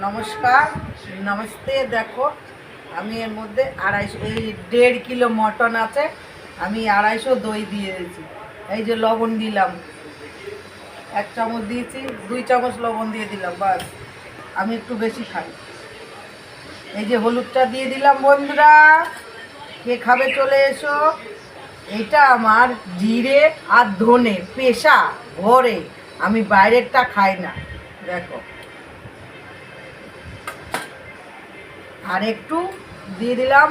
নমস্কার, নমস্তে। দেখো, আমি এর মধ্যে 250 এই 1.5 কিলো মটন আছে। আমি 250 দই দিয়ে দিয়েছি। এই যে লবণ দিলাম, 1 চামচ দিয়েছি, 2 চামচ লবণ দিয়ে দিলাম, বাস। আমি একটু বেশি খাই। এই যে হলুদটা দিয়ে দিলাম। বন্ধুরা, কে খাবে চলে এসো। এটা আমার জিরে আর ধনে পেশা ঘরে, আমি বাইরেরটা খাই না। দেখো, আর একটু দিয়ে দিলাম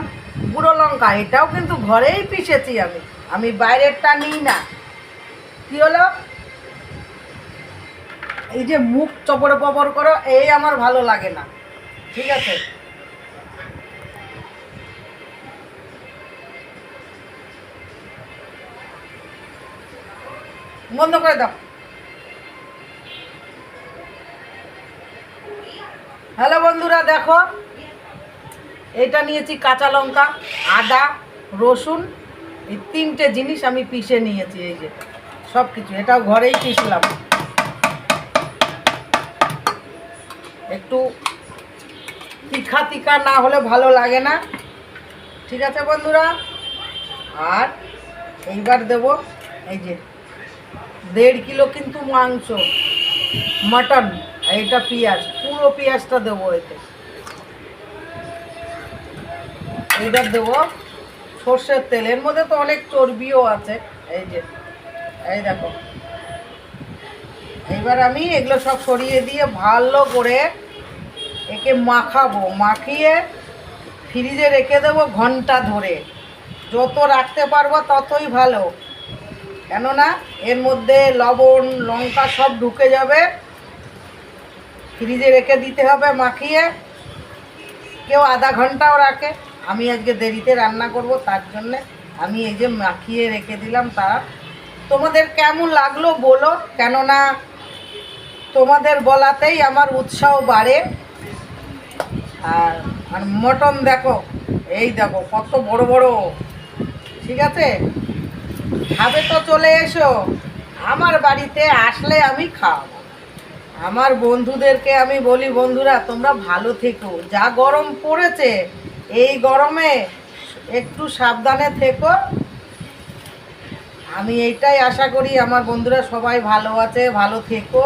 গুঁড়ো লঙ্কা। এটাও কিন্তু ঘরেই পিষেছি আমি, আমি বাইরেরটা নিই না। কি হলো, এই যে মুখ চপড় পপড় করো, এই আমার ভালো লাগে না। ঠিক আছে, বন্ধ করে দাও। হ্যালো বন্ধুরা, দেখো, এটা নিয়েছি কাঁচা লঙ্কা, আদা, রসুন, এই 3টে জিনিস আমি পিষে নিয়েছি। এই যে সব কিছু, এটাও ঘরেই পিষলাম। একটু তিখা তিখা না হলে ভালো লাগে না। ঠিক আছে বন্ধুরা, আর এইবার দেব এই যে 1.5 কিলো কিন্তু মাংস, মটন। এইটা পেঁয়াজ, পুরো পেঁয়াজটা দেবো এতে। এইবার দেবো সর্ষের তেল, এর মধ্যে তো অনেক চর্বিও আছে। এই যে, এই দেখো। এইবার আমি এগুলো সব সরিয়ে দিয়ে ভালো করে একে মাখাবো। মাখিয়ে ফ্রিজে রেখে দেবো ঘন্টা ধরে। যত রাখতে পারবো ততই ভালো, কেননা এর মধ্যে লবণ লঙ্কা সব ঢুকে যাবে। ফ্রিজে রেখে দিতে হবে মাখিয়ে। কেউ আধা ঘন্টাও রাখে, আমি আজকে দেরিতে রান্না করব, তার জন্যে আমি এই যে মাখিয়ে রেখে দিলাম। তার তোমাদের কেমন লাগলো বলো, কেননা তোমাদের বলাতেই আমার উৎসাহ বাড়ে। আর আর মটন দেখো, এই দেখো কত বড় বড়। ঠিক আছে, খাবে তো চলে এসো। আমার বাড়িতে আসলে আমি খাওয়াবো। আমার বন্ধুদেরকে আমি বলি, বন্ধুরা তোমরা ভালো থেকো। যা গরম পড়েছে, এই গরমে একটু সাবধানে থেকো। আমি এইটাই আশা করি আমার বন্ধুরা সবাই ভালো আছে, ভালো থেকো।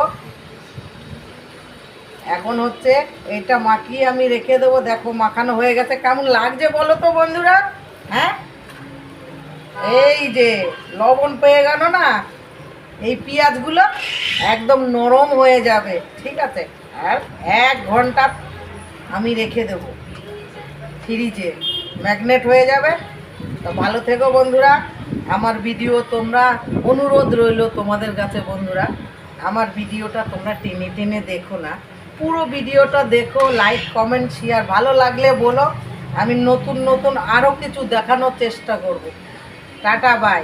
এখন হচ্ছে এটা মাখিয়ে আমি রেখে দেবো। দেখো মাখানো হয়ে গেছে, কেমন লাগছে বলো তো বন্ধুরা। হ্যাঁ, এই যে লবণ পেয়ে গেল না, এই পেঁয়াজগুলো একদম নরম হয়ে যাবে। ঠিক আছে, আর 1 ঘন্টা আমি রেখে দেব ফ্রিজে, ম্যাগনেট হয়ে যাবে। তো ভালো থেকো বন্ধুরা। আমার ভিডিও তোমরা, অনুরোধ রইল তোমাদের কাছে বন্ধুরা, আমার ভিডিওটা তোমরা টেনে টেনে দেখো না, পুরো ভিডিওটা দেখো। লাইক কমেন্ট শেয়ার, ভালো লাগলে বলো। আমি নতুন নতুন আরও কিছু দেখানোর চেষ্টা করব। Tata, by.